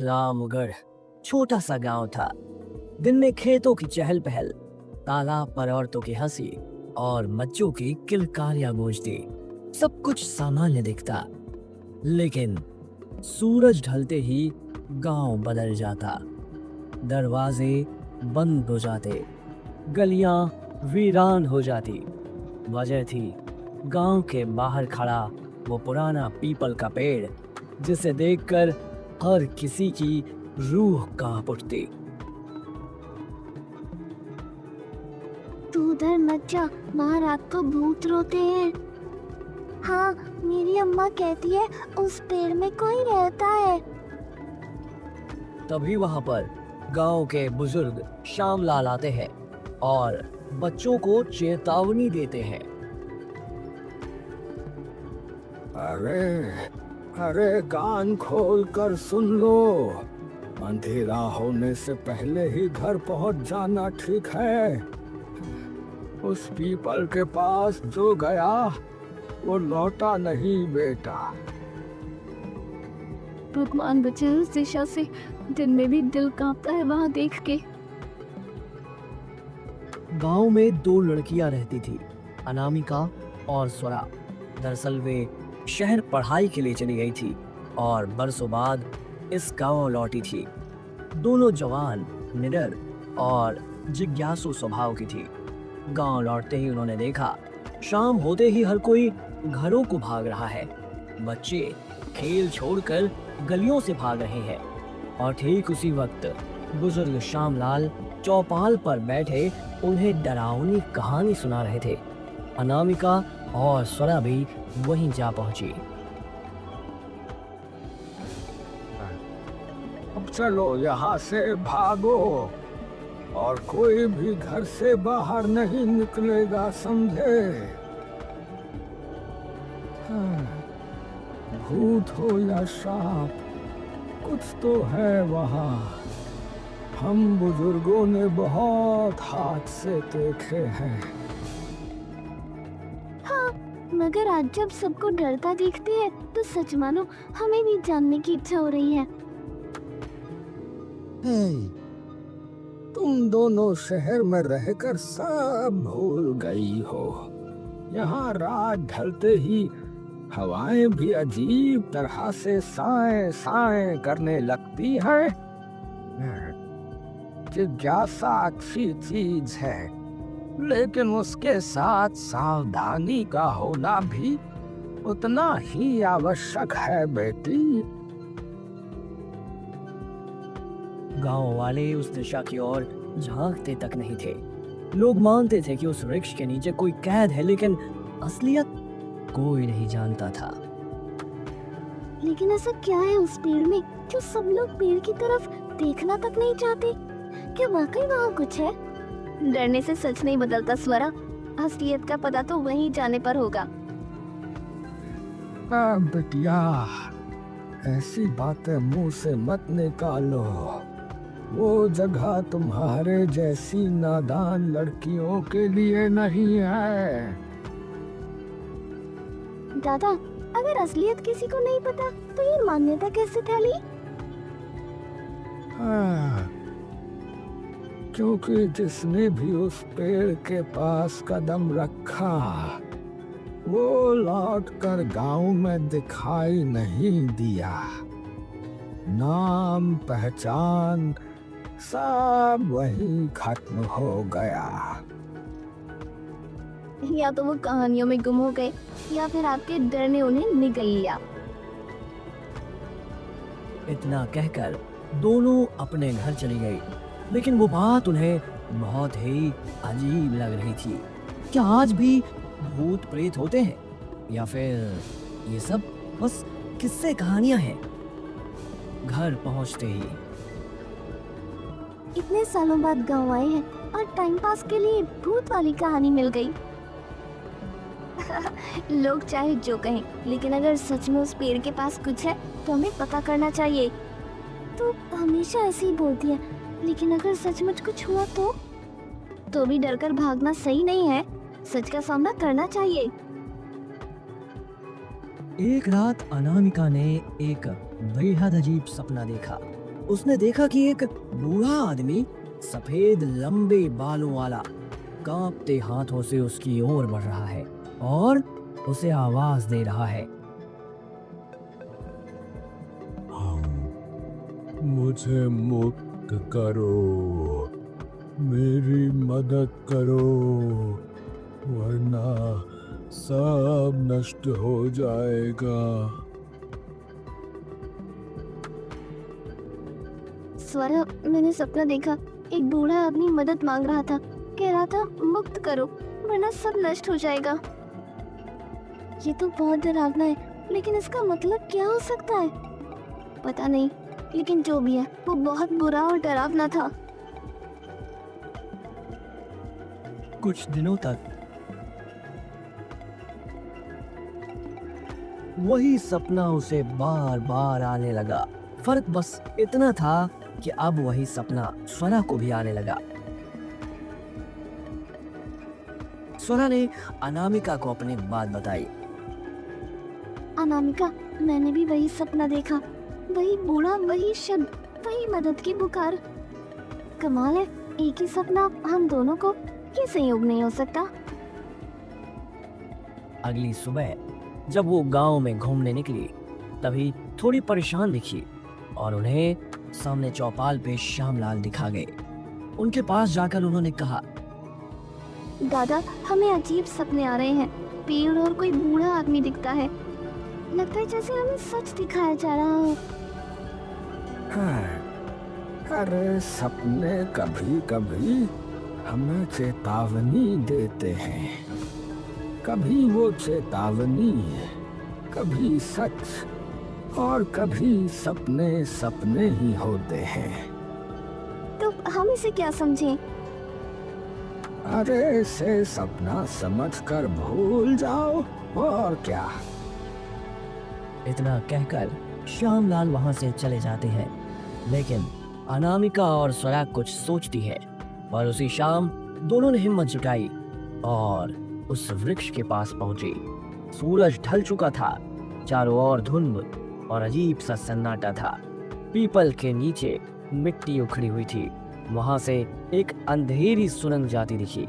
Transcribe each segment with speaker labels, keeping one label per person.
Speaker 1: रामगढ़ छोटा सा गांव था। दिन में खेतों की चहल पहल, तालाब पर औरतों की हंसी और बच्चों की किलकारियां गूंजती। सब कुछ सामान्य दिखता, लेकिन सूरज ढलते ही गांव बदल जाता। दरवाजे बंद हो जाते, गलियां वीरान हो जाती। वजह थी गांव के बाहर खड़ा वो पुराना पीपल का पेड़, जिसे देखकर हर किसी की रूह कांप उठती।
Speaker 2: तू उधर मत जा, वहाँ रात को भूत रोते हैं। हाँ, मेरी अम्मा कहती है उस पेड़ में कोई रहता है।
Speaker 1: तभी वहां पर गांव के बुजुर्ग श्यामलाल आते हैं और बच्चों को चेतावनी देते हैं।
Speaker 3: अरे अरे, कान खोल कर सुन लो। अंधेरा होने से पहले ही घर पहुंच जाना ठीक है। उस पीपल के पास जो गया वो लौटा नहीं बेटा।
Speaker 2: भगवान बचे उस दिशा से, दिन में भी दिल कांपता है वहाँ देख के।
Speaker 1: गांव में दो लड़कियां रहती थी, अनामिका और स्वरा। दरअसल वे शहर पढ़ाई के लिए चली गई थी और बरसों बाद इस गांव लौटी थी। दोनों जवान, निडर और जिज्ञासु स्वभाव की थी। गांव लौटते ही उन्होंने देखा, शाम होते ही हर कोई घरों को भाग रहा है। बच्चे खेल छोड़कर गलियों से भाग रहे हैं और ठीक उसी वक्त बुजुर्ग श्यामलाल चौपाल पर बैठे उन्हें डरावनी कहानी सुना रहे थे। अनामिका और स्वरा भी वहीं जा पहुंची।
Speaker 3: अब चलो यहाँ से भागो और कोई भी घर से बाहर नहीं निकलेगा, समझे? हाँ, भूत हो या सांप, कुछ तो है वहाँ। हम बुजुर्गों ने बहुत हाथ से देखे हैं।
Speaker 2: हाँ, मगर आज जब सबको डरता देखते हैं तो सच मानो हमें भी जानने की इच्छा हो रही है।
Speaker 3: तुम दोनों शहर में रहकर सब भूल गई हो। यहाँ रात ढलते ही हवाएं भी अजीब तरह से साए साए करने लगती है। जिज्ञासा अच्छी चीज है, लेकिन उसके साथ सावधानी का होना भी उतना ही आवश्यक है बेटी।
Speaker 1: गांव वाले उस दिशा की ओर झांकते तक नहीं थे। लोग मानते थे कि उस वृक्ष के नीचे कोई कैद है, लेकिन असलियत कोई नहीं जानता था।
Speaker 2: लेकिन ऐसा क्या है उस पेड़ में जो सब लोग पेड़ की तरफ देखना तक नहीं चाहते? क्या वाकई वहाँ कुछ है? डरने से सच नहीं बदलता स्वरा, असलियत का पता तो वहीं जाने पर होगा।
Speaker 3: बिटिया, ऐसी बातें मुंह से मत निकालो। वो जगह तुम्हारे जैसी नादान लड़कियों के लिए नहीं है।
Speaker 2: दादा, अगर असलियत किसी को नहीं पता तो ये मान्यता कैसे फैली?
Speaker 3: हाँ, क्योंकि जिसने भी उस पेड़ के पास कदम रखा वो लौटकर गांव में दिखाई नहीं दिया। नाम पहचान सब वहीं खत्म हो गया।
Speaker 2: या तो वो कहानियों में गुम हो गए या फिर आपके डर ने उन्हें निगल लिया।
Speaker 1: इतना कहकर दोनों अपने घर चली गई, लेकिन वो बात उन्हें बहुत ही अजीब लग रही थी। क्या आज भी भूत प्रेत होते हैं या फिर ये सब बस किस्से कहानियां हैं? घर पहुंचते ही
Speaker 2: इतने सालों बाद गांव आए हैं और टाइम पास के लिए भूत वाली कहानी मिल गई। लोग चाहे जो कहें, लेकिन अगर सच में उस पेड़ के पास कुछ है तो हमें पता करना चाहिए। तो हमेशा ऐसे ही बोलती है, लेकिन अगर सचमुच कुछ हुआ तो भी डरकर भागना सही नहीं है। सच का सामना करना चाहिए।
Speaker 1: एक रात अनामिका ने एक बेहद अजीब सपना देखा। उसने देखा कि एक बूढ़ा आदमी सफेद लंबे बालों वाला कांपते हाथों से उसकी ओर बढ़ रहा है और उसे आवाज दे रहा है।
Speaker 3: मुझे मुक्त करो, मेरी मदद करो, वरना सब नष्ट हो जाएगा।
Speaker 2: स्वरा, मैंने सपना देखा, एक बूढ़ा आदमी मदद मांग रहा था, कह रहा था मुक्त करो वरना सब नष्ट हो जाएगा। ये तो बहुत डरावना है, लेकिन इसका मतलब क्या हो सकता है पता नहीं, लेकिन जो भी है वो बहुत बुरा और डरावना था।
Speaker 1: कुछ दिनों तक वही सपना उसे बार बार आने लगा। फर्क बस इतना था कि अब वही सपना स्वरा को भी आने लगा। स्वरा ने अनामिका को अपनी बात बताई।
Speaker 2: अनामिका, मैंने भी वही सपना देखा, वही बूढ़ा, वही शब्द, वही मदद की पुकार। कमाल है, एक ही सपना हम दोनों को, ये संयोग नहीं हो सकता।
Speaker 1: अगली सुबह जब वो गांव में घूमने निकली तभी थोड़ी परेशान दिखी और उन्हें सामने चौपाल पे श्यामलाल दिखा गए। उनके पास जाकर उन्होंने कहा,
Speaker 2: दादा, हमें अजीब सपने आ रहे हैं, पेड़ और कोई बूढ़ा आदमी दिखता है, लगता है जैसे हमें सच दिखाया जा रहा हो।
Speaker 3: अरे सपने कभी कभी हमें चेतावनी देते हैं, कभी वो चेतावनी, कभी सच और कभी सपने सपने ही होते हैं।
Speaker 2: तो हम इसे क्या समझें?
Speaker 3: अरे इसे सपना समझकर भूल जाओ, और क्या।
Speaker 1: इतना कहकर श्यामलाल वहां से चले जाते हैं, लेकिन अनामिका और स्वरा कुछ सोचती है। और उसी शाम दोनों ने हिम्मत जुटाई और उस वृक्ष के पास पहुंची। सूरज ढल चुका था, चारों ओर धुंध और अजीब सा सन्नाटा था। पीपल के नीचे मिट्टी उखड़ी हुई थी, वहां से एक अंधेरी सुरंग जाती दिखी।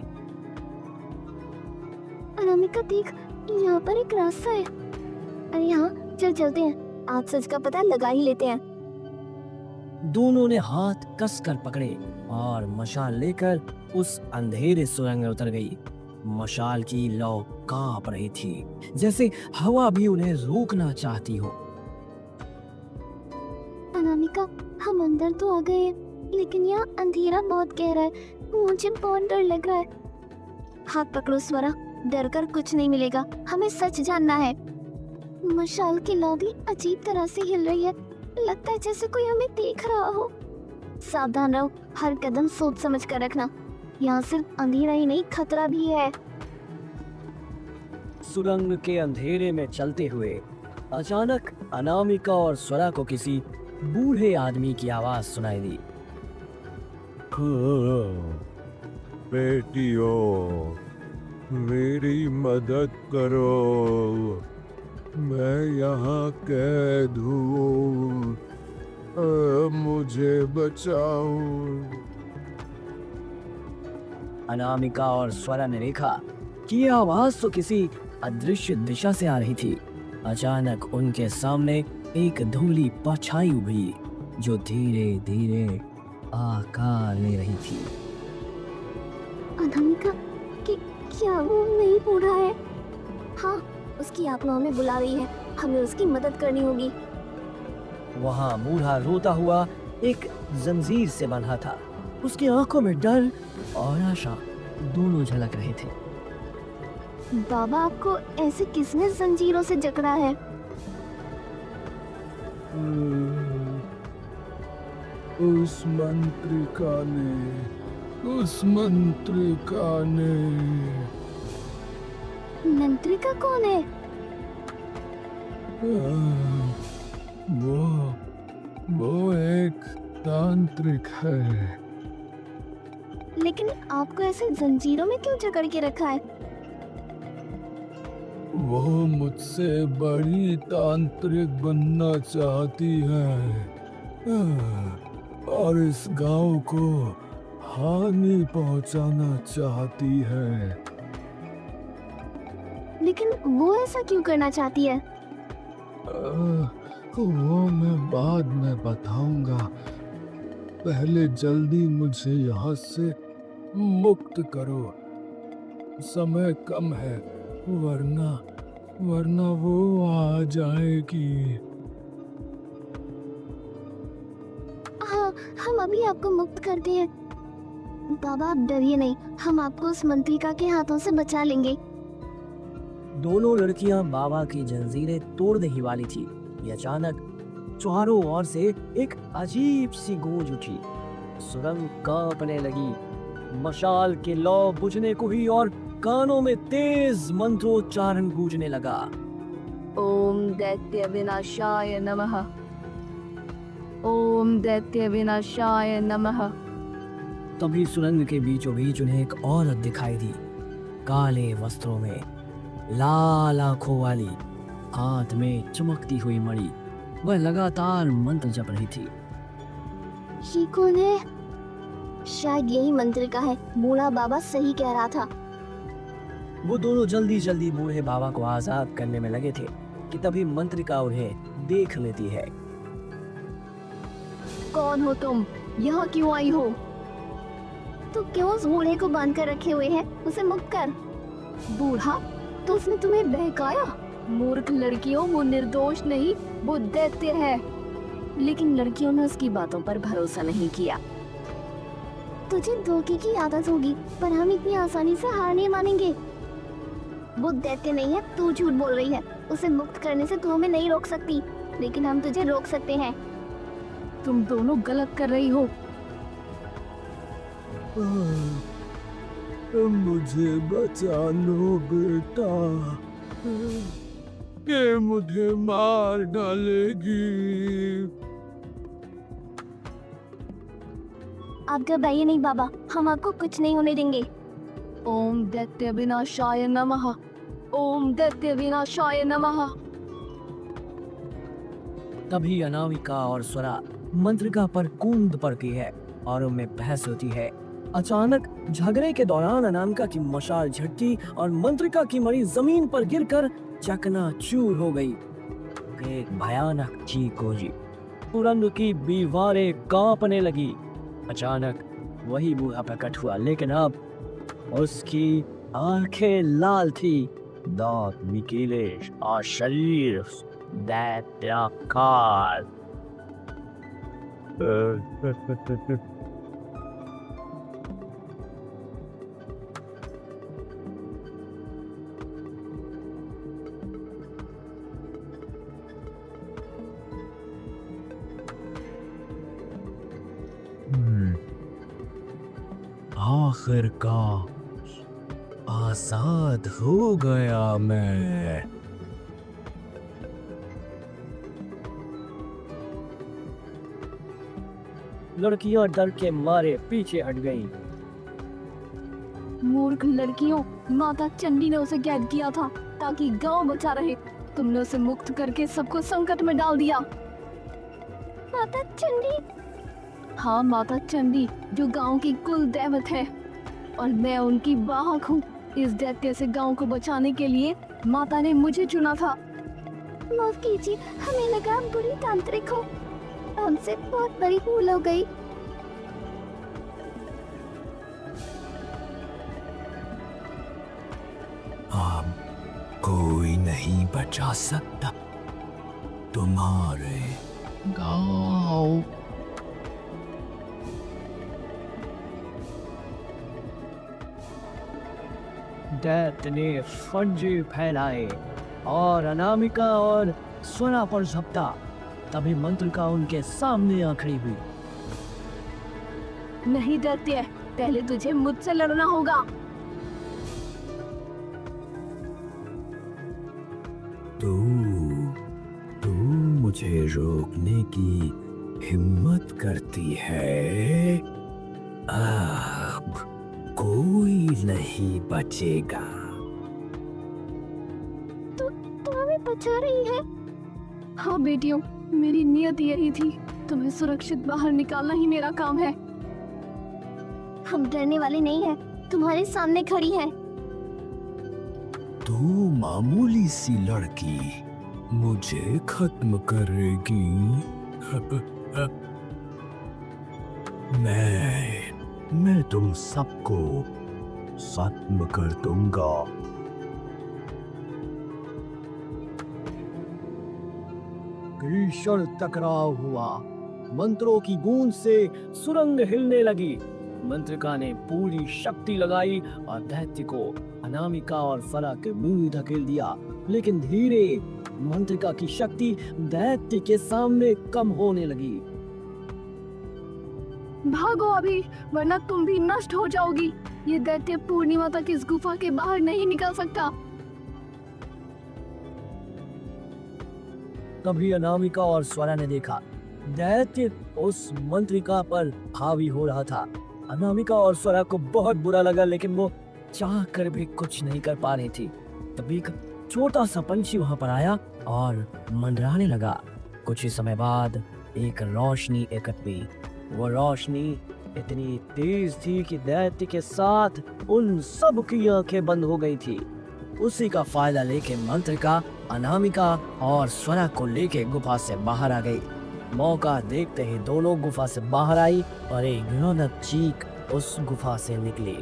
Speaker 2: अनामिका देख, यहाँ पर एक रास्ता है। अरे यहाँ चल चलते हैं, आज सच का पता लगा ही लेते हैं।
Speaker 1: दोनों ने हाथ कसकर पकड़े और मशाल लेकर उस अंधेरे सुरंग में उतर गई। मशाल की लौ कांप रही थी, जैसे हवा भी उन्हें रोकना चाहती हो।
Speaker 2: अनामिका, हम अंदर तो आ गए, लेकिन यहाँ अंधेरा बहुत गहरा है, मुझे बहुत डर लग रहा है। हाथ पकड़ो स्वरा, डर कर कुछ नहीं मिलेगा, हमें सच जानना है। मशाल की लौ भी अजीब तरह से हिल रही है, लगता है जैसे कोई हमें देख रहा हो। सावधान रहो, हर कदम सोच समझ कर रखना, यहाँ सिर्फ अंधेरा ही नहीं, खतरा भी है।
Speaker 1: सुरंग के अंधेरे में चलते हुए अचानक अनामिका और स्वरा को किसी बूढ़े आदमी की आवाज सुनाई दी।
Speaker 3: बेटियों, मेरी मदद करो, मैं यहाँ कैद हूँ, मुझे बचाओ।
Speaker 1: अनामिका और स्वरा ने देखा कि ये आवाज तो किसी अदृश्य दिशा से आ रही थी। अचानक उनके सामने एक धुंधली परछाई उभरी जो धीरे धीरे आकार ले रही थी।
Speaker 2: अनामिका, क्या वो नहीं बूढ़ा है? हाँ, उसकी आत्मा हमें बुला रही है, हमें उसकी मदद करनी होगी।
Speaker 1: वहाँ बूढ़ा रोता हुआ एक जंजीर से बंधा था। उसकी आंखों में डर और आशा दोनों झलक रहे थे।
Speaker 2: बाबा, आपको ऐसे किसने जंजीरों से जकड़ा है?
Speaker 3: उस मंत्रिका ने, उस मंत्रिका ने।
Speaker 2: मंत्रिका कौन है?
Speaker 3: वो एक तांत्रिक है।
Speaker 2: लेकिन आपको ऐसे जंजीरों में क्यों जकड़ के रखा है?
Speaker 3: वो मुझसे बड़ी तांत्रिक बनना चाहती है, और इस गांव को हानि पहुंचाना चाहती है।
Speaker 2: लेकिन वो ऐसा क्यों करना चाहती है?
Speaker 3: वो मैं बाद में बताऊंगा। पहले जल्दी मुझे यहाँ से मुक्त करो। समय कम है, वरना वरना वो आ जाएगी।
Speaker 2: हाँ, हम अभी आपको मुक्त करते हैं। बाबा आप डरिए नहीं, हम आपको उस मंत्रिका के हाथों से बचा लेंगे।
Speaker 1: दोनों लड़कियां बाबा की जंजीरें तोड़ने ही वाली थी कि अचानक चारों ओर से एक अजीब सी गूंज उठी। सुरंग कांपने लगी, मशाल के लौ बुझने को ही और कानों में तेज मंत्रोच्चारण गूंजने लगा।
Speaker 2: ओम दैत्य विनाशाय नमः। ओम दैत्य विनाशाय नमः।
Speaker 1: तभी सुरंग के बीचों बीच उन्हें एक औरत दिखाई दी, काले वस्त्रों में, लाल आंखों वाली, हाथ में चमकती हुई मणि। वह लगातार मंत्र जप रही थी।
Speaker 2: ये कौन है? शायद यही मंत्रिका है, बूढ़ा बाबा सही कह रहा था।
Speaker 1: वो दोनों जल्दी जल्दी बूढ़े बाबा को आजाद करने में लगे थे कि तभी मंत्रिका उन्हें देख लेती है।
Speaker 2: कौन हो तुम? यहाँ क्यों आई हो? तो क्यों उस बूढ़े को बांध कर रखे हुए है? उसे मुक्त कर। बूढ़ा? तो उसने तुम्हें बहकाया? मूर्ख लड़कियों, वो निर्दोष नहीं, वो दैत्य है। लेकिन लड़कियों ने उसकी बातों पर भरोसा नहीं किया। तुझे धोखे की आदत होगी, पर हम इतनी आसानी से हार नहीं मानेंगे। वो दैत्य नहीं है, तू झूठ बोल रही है। उसे मुक्त करने से तू हमें नहीं रोक सकती, लेकिन हम तुझे रोक सकते हैं। तुम दोनों गलत कर रही हो।
Speaker 3: मुझे बचा लो बेटा, ये मुझे मार डालेगी।
Speaker 2: आप घबराइए नहीं बाबा, हम आपको कुछ नहीं होने देंगे। ओम दैत्य विनाशाय नमः। ओम दैत्य विनाशाय नमः।
Speaker 1: तभी अनामिका और स्वरा मंत्रिका पर कूद पड़ती है और उनमें बहस होती है। अचानक झगड़े के दौरान अनामिका की मशाल झटकी और मंत्रिका की मणि जमीन पर गिरकर चकनाचूर हो गई। एक भयानक चीख गूंजी, सुरंग की दीवारें कांपने लगी। अचानक वही बूढ़ा प्रकट हुआ, लेकिन अब उसकी आंखें लाल थी, दांत नुकीले और शरीर दैत्याकार।
Speaker 3: आखिरकार आजाद हो गया मैं।
Speaker 1: लड़कियां डर के मारे पीछे हट गईं।
Speaker 2: मूर्ख लड़कियों, माता चंडी ने उसे कैद किया था ताकि गांव बचा रहे। तुमने उसे मुक्त करके सबको संकट में डाल दिया। माता चंडी? हाँ, माता चंडी, जो गांव की कुल दैवत है, और मैं उनकी वाहक हूँ। इस दैत्य से गांव को बचाने के लिए माता ने मुझे चुना था। माफ कीजिए, हमें लगा आप बुरी तांत्रिक हो। हमसे बहुत बड़ी भूल हो गई।
Speaker 3: अब कोई नहीं बचा सकता तुम्हारे गांव।
Speaker 1: दैत्य ने फंजे फैलाए और अनामिका और स्वरा पर झपटा। तभी मंत्रिका उनके सामने आ खड़ी हुई।
Speaker 2: नहीं दैत्य, पहले तुझे मुझसे लड़ना होगा।
Speaker 3: तू मुझे रोकने की हिम्मत करती है? अब कोई नहीं बचेगा।
Speaker 2: तू हमें बचा रही है? हाँ बेटियों, मेरी नियत यही थी।
Speaker 4: तुम्हें सुरक्षित बाहर निकालना ही मेरा काम है।
Speaker 2: हम डरने वाले नहीं हैं, तुम्हारे सामने खड़ी है।
Speaker 3: तू मामूली सी लड़की मुझे खत्म करेगी। मैं तुम सबको खत्म कर दूंगा।
Speaker 1: भीषण टकराव हुआ। मंत्रों की गूंज से सुरंग हिलने लगी। मंत्रिका ने पूरी शक्ति लगाई और दैत्य को अनामिका और फरा के मुंह धकेल दिया, लेकिन धीरे मंत्रिका की शक्ति दैत्य के सामने कम होने लगी।
Speaker 4: भागो अभी, वरना तुम भी नष्ट हो जाओगी। ये दैत्य पूर्णिमा तक इस गुफा के बाहर नहीं निकल सकता।
Speaker 1: तभी अनामिका और स्वरा ने देखा दैत्य उस मंत्रिका पर हावी हो रहा था। अनामिका और स्वरा को बहुत बुरा लगा, लेकिन वो चाह कर भी कुछ नहीं कर पा रही थी। तभी एक छोटा सा पंछी वहां पर आया और मंडराने लगा। कुछ ही समय बाद एक रोशनी एकत्र हुई। वो रोशनी इतनी तेज थी कि दैत्य के साथ उन सब की आंखें बंद हो गई थी। उसी का फायदा लेके मंत्रिका अनामिका और स्वरा को लेके गुफा से बाहर आ गई। मौका देखते ही दोनों गुफा से बाहर आई और एक भयानक चीख उस गुफा से निकली।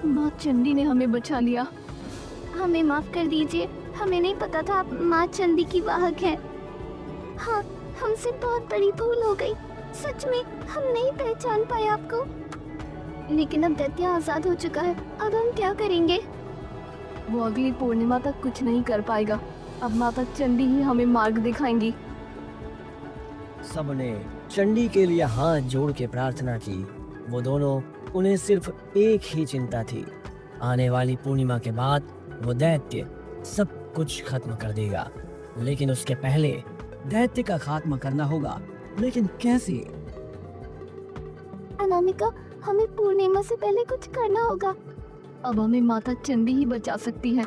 Speaker 4: माँ चंडी ने हमें बचा लिया।
Speaker 2: हमें माफ कर दीजिए, हमें नहीं पता था आप माँ चंडी की वाहक हैं। हाँ, हमसे बहुत बड़ी भूल हो गई। सच में हम नहीं पहचान पाए आपको। लेकिन अब दैत्य आजाद हो चुका है, अब हम क्या करेंगे?
Speaker 4: वो अगली पूर्णिमा तक कुछ नहीं कर पाएगा। अब माता चंडी ही हमें मार्ग दिखाएंगी।
Speaker 1: सबने चंडी के लिए हाथ जोड़ के प्रार्थना की। वो दोनों, उन्हें सिर्फ एक ही चिंता थी, आने वाली पूर्णिमा के बाद वो दैत्य सब कुछ खत्म कर देगा। लेकिन उसके पहले दैत्य का खात्मा करना होगा। लेकिन कैसे?
Speaker 2: अनामिका, हमें पूर्णिमा से पहले कुछ करना होगा।
Speaker 4: अब हमें माता चंडी ही बचा सकती है।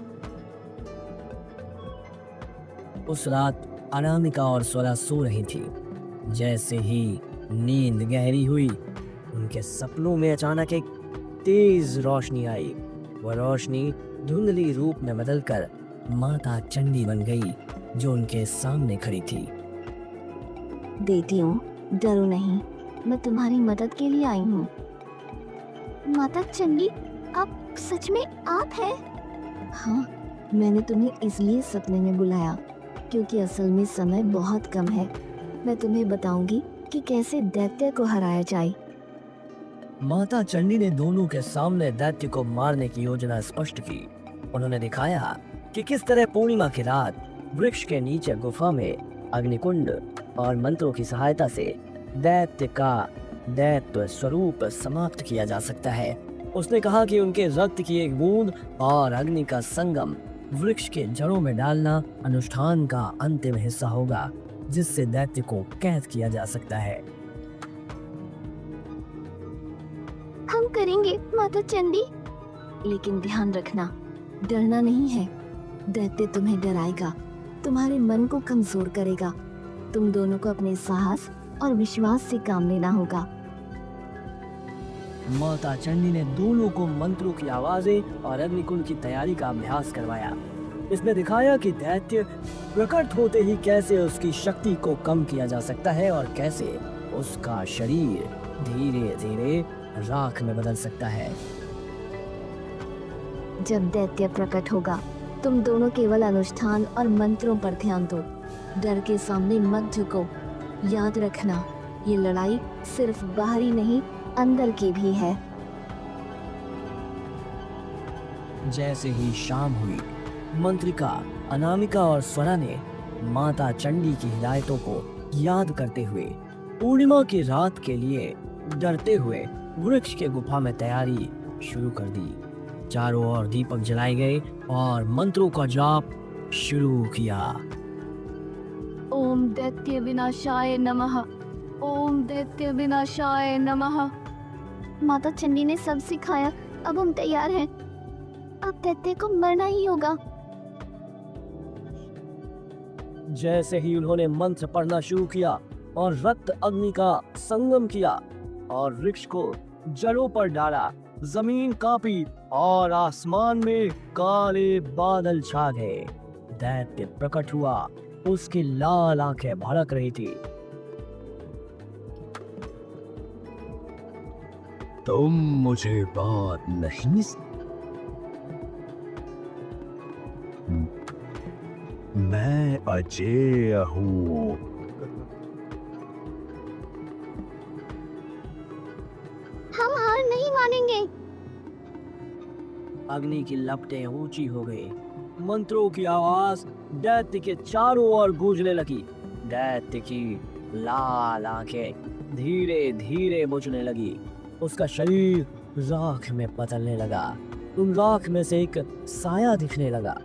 Speaker 1: उस रात अनामिका और स्वरा सो रही थी। जैसे ही नींद गहरी हुई, उनके सपनों में अचानक एक तेज रोशनी आई। वह रोशनी धुंधली रूप में बदलकर माता चंडी बन गई, जो उनके सामने खड़ी थी।
Speaker 2: देती हूँ, डरो नहीं, मैं तुम्हारी मदद के लिए आई हूँ। माता चंडी, आप सच में आप हैं? हाँ, मैंने तुम्हें इसलिए सपने में बुलाया क्योंकि असल में समय बहुत कम है। मैं तुम्हें बताऊंगी कि कैसे दैत्य को हराया जाए।
Speaker 1: माता चंडी ने दोनों के सामने दैत्य को मारने की योजना स्पष्ट की। उन्होंने दिखाया कि किस तरह पूर्णिमा की रात वृक्ष के नीचे गुफा में अग्निकुंड और मंत्रों की सहायता से दैत्य का दैत्य स्वरूप समाप्त किया जा सकता है। उसने कहा कि उनके रक्त की एक बूंद और अग्नि का संगम वृक्ष के जड़ों में डालना अनुष्ठान का अंतिम हिस्सा होगा, जिससे दैत्य को कैद किया जा सकता है।
Speaker 2: हम करेंगे माता चंडी, लेकिन ध्यान रखना, डरना नहीं है। दैत्य तुम्हें डराएगा, तुम्हारे मन को कमजोर करेगा। तुम दोनों को अपने साहस और विश्वास से काम लेना होगा।
Speaker 1: माता चंडी ने दोनों को मंत्रों की आवाजें और अग्निकुंड की तैयारी का अभ्यास करवाया। इसने दिखाया कि दैत्य प्रकट होते ही कैसे उसकी शक्ति को कम किया जा सकता है और कैसे उसका शरीर धीरे धीरे राख में बदल सकता है।
Speaker 2: जब दैत्य प्रकट होगा, तुम दोनों केवल अनुष्ठान और मंत्रों पर ध्यान दो। डर के सामने मत झुको। याद रखना, ये लड़ाई सिर्फ बाहरी नहीं, अंदर की भी है।
Speaker 1: जैसे ही शाम हुई, मंत्रिका अनामिका और स्वरा ने माता चंडी की हिदायतों को याद करते हुए पूर्णिमा की रात के लिए डरते हुए वृक्ष के गुफा में तैयारी शुरू कर दी। चारों ओर दीपक जलाए गए और मंत्रों का जाप शुरू किया।
Speaker 4: ओम दैत्य विनाशाय नमः, ओम दैत्य विनाशाय नमः।
Speaker 2: माता चंडी ने सब सिखाया, अब हम तैयार हैं। अब दैत्य को मरना ही होगा।
Speaker 1: जैसे ही उन्होंने मंत्र पढ़ना शुरू किया और रक्त अग्नि का संगम किया और वृक्ष को जड़ों पर डाला, जमीन कांपी और आसमान में काले बादल छा गए। दैत्य प्रकट हुआ, उसकी लाल आंखें भड़क रही थी।
Speaker 3: तुम मुझे बात नहीं मैं अजय हूँ।
Speaker 2: हम हार नहीं मानेंगे।
Speaker 1: अग्नि की लपटें ऊंची हो गई, मंत्रों की आवाज दैत्य के चारों ओर गूंजने लगी। दैत्य की लाल आंखें धीरे धीरे बुझने लगी, उसका शरीर राख में बदलने लगा। उन राख में से एक साया दिखने लगा।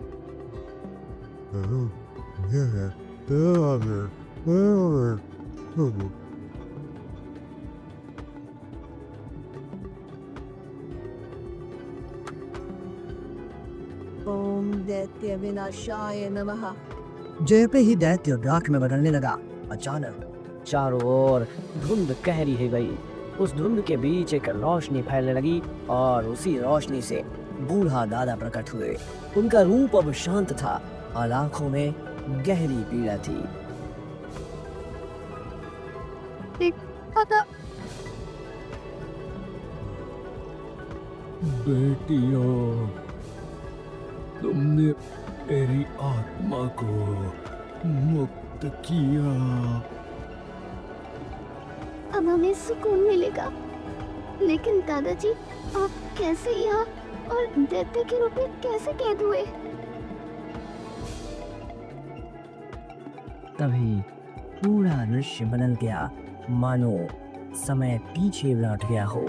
Speaker 2: ओम दैत्य विनाशाय नमः।
Speaker 1: जैसे ही दैत्य राख में बदलने लगा, अचानक चारों ओर धुंध गहरी हो गई। उस धुंध के बीच एक रोशनी फैलने लगी और उसी रोशनी से बूढ़ा दादा प्रकट हुए। उनका रूप अब शांत था और आंखों में गहरी पीड़ा थी।
Speaker 3: बेटियों, तुमने मेरी आत्मा को मुक्त किया।
Speaker 2: अब हमें सुकून मिलेगा। लेकिन दादाजी, आप कैसे यहाँ और दैत्य के रूप में कैसे कैद हुए?
Speaker 1: तभी पूरा दृश्य बदल गया, मानो समय पीछे लौट गया हो।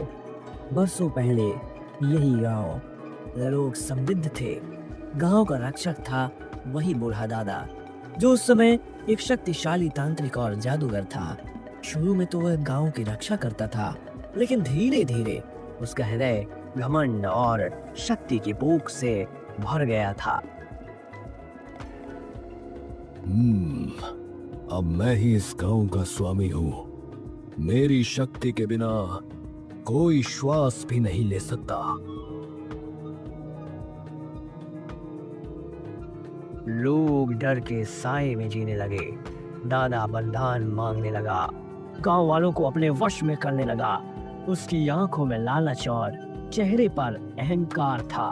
Speaker 1: बरसों पहले यही गांव लोग समृद्ध थे। गांव का रक्षक था वही बूढ़ा दादा, जो उस समय एक शक्तिशाली तांत्रिक और जादूगर था। शुरू में तो वह गांव की रक्षा करता था, लेकिन धीरे धीरे उसका हृदय घमंड और शक्ति की भूख से भर गया था।
Speaker 3: अब मैं ही इस गांव का स्वामी हूँ। मेरी शक्ति के बिना कोई श्वास भी नहीं ले सकता।
Speaker 1: लोग डर के साए में जीने लगे। दादा बलिदान मांगने लगा, गांव वालों को अपने वश में करने लगा। उसकी आंखों में लालच और चेहरे पर अहंकार था।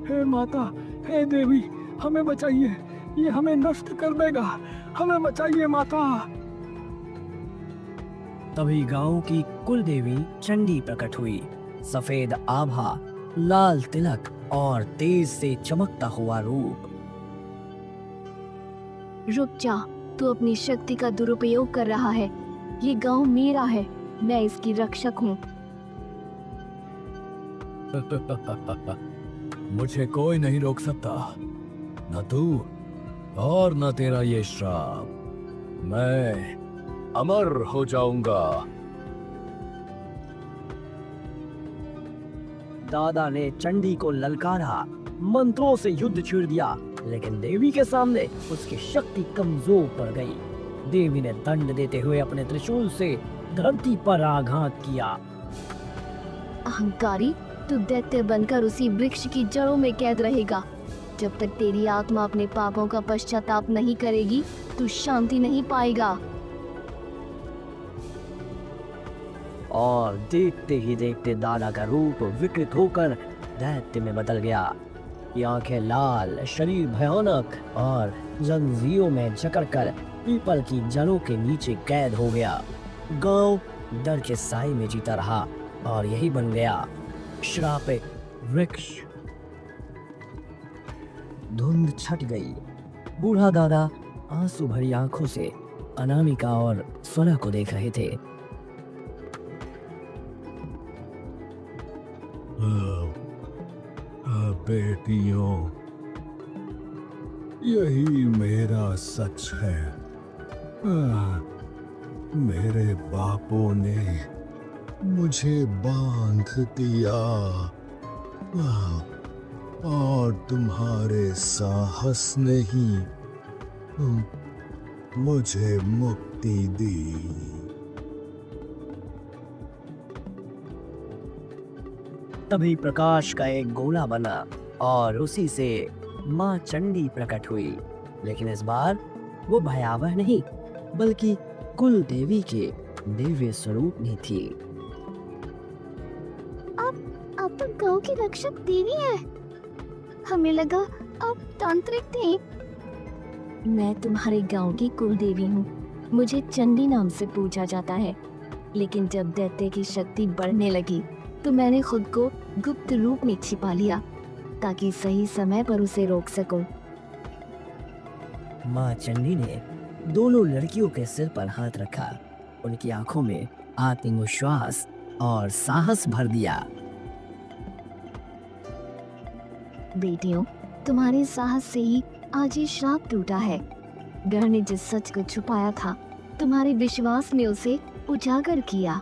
Speaker 3: हे माता, हे देवी, हमें बचाइए, ये हमें नष्ट कर देगा। हमें बचाइए माता।
Speaker 1: तभी गांव की कुल देवी चंडी प्रकट हुई। सफेद आभा, लाल तिलक और तेज से चमकता हुआ रूप।
Speaker 4: रुक जा, तू अपनी शक्ति का दुरुपयोग कर रहा है। ये गांव मेरा है, मैं इसकी रक्षक हूँ।
Speaker 3: मुझे कोई नहीं रोक सकता, न तू और न तेरा ये श्राप। मैं अमर हो जाऊंगा।
Speaker 1: दादा ने चंडी को ललकारा, मंत्रों से युद्ध छेड़ दिया, लेकिन देवी के सामने उसकी शक्ति कमजोर पड़ गई। देवी ने दंड देते हुए अपने त्रिशूल से धरती पर आघात किया।
Speaker 4: अहंकारी, तू दैत्य बनकर उसी वृक्ष की जड़ों में कैद रहेगा। जब तक तेरी आत्मा अपने पापों का पश्चाताप नहीं करेगी, तू शांति नहीं पाएगा।
Speaker 1: और देखते ही देखते दादा का रूप विकृत होकर दैत्य में बदल गया। ये आंखें लाल, शरीर भयानक और जंजीरों में जकड़कर पीपल की जड़ों के नीचे कैद हो गया। गांव डर के साए में जीता रहा और यही बन गया श्रापित वृक्ष। धुंध छट गई। बूढ़ा दादा आंसू भरी आंखों से अनामिका और स्वरा को देख रहे थे।
Speaker 3: बेटियों, यही मेरा सच है। मेरे बापों ने मुझे बांध दिया। और तुम्हारे साहस ने ही मुझे मुक्ति दी।
Speaker 1: तभी प्रकाश का एक गोला बना और उसी से माँ चंडी प्रकट हुई, लेकिन इस बार वो भयावह नहीं बल्कि कुल देवी के दिव्य स्वरूप में थी।
Speaker 2: आप तो गांव की रक्षक देवी हैं। हमें लगा आप तांत्रिक थे।
Speaker 4: मैं तुम्हारे गांव की कुल देवी हूँ। मुझे चंडी नाम से पूछा जाता है। लेकिन जब दैत्य की शक्ति बढ़ने लगी तो मैंने खुद को गुप्त रूप में छिपा लिया ताकि सही समय पर उसे रोक सकूं।
Speaker 1: माँ चंडी ने दोनों लड़कियों के सिर पर हाथ रखा, उनकी आंखों में आत्मविश्वास और साहस भर दिया।
Speaker 4: बेटियों, तुम्हारे साहस से ही आज ये श्राप टूटा है। गढ़ ने जिस सच को छुपाया था, तुम्हारे विश्वास ने उसे उजागर किया।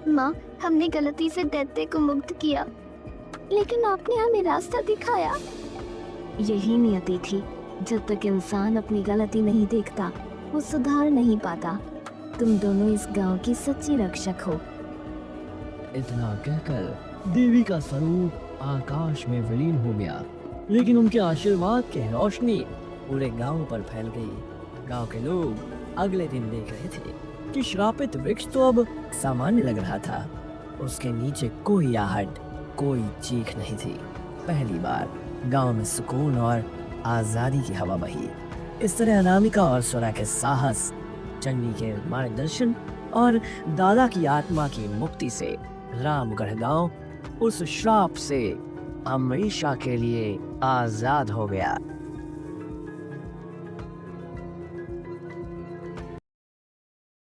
Speaker 2: माँ, हमने गलती से दैत्य को मुक्त किया, लेकिन आपने हमें रास्ता दिखाया।
Speaker 4: यही नियति थी। जब तक इंसान अपनी गलती नहीं देखता, वो सुधार नहीं पाता। तुम दोनों इस गांव की सच्ची रक्षक हो।
Speaker 1: इतना कहकर देवी का स्वरूप आकाश में विलीन हो गया, लेकिन उनके आशीर्वाद की रोशनी पूरे गांव पर फैल गई। गांव के लोग अगले दिन देख रहे थे कि श्रापित वृक्ष तो अब सामान्य लग रहा था। उसके नीचे कोई आहट, कोई चीख नहीं थी। पहली बार गांव में सुकून और आजादी की हवा बही। इस तरह अनामिका और स्वरा के साहस, चंडी के मार्गदर्शन और दादा की आत्मा की मुक्ति से रामगढ़ गांव उस श्राप से हमेशा के लिए आजाद हो गया।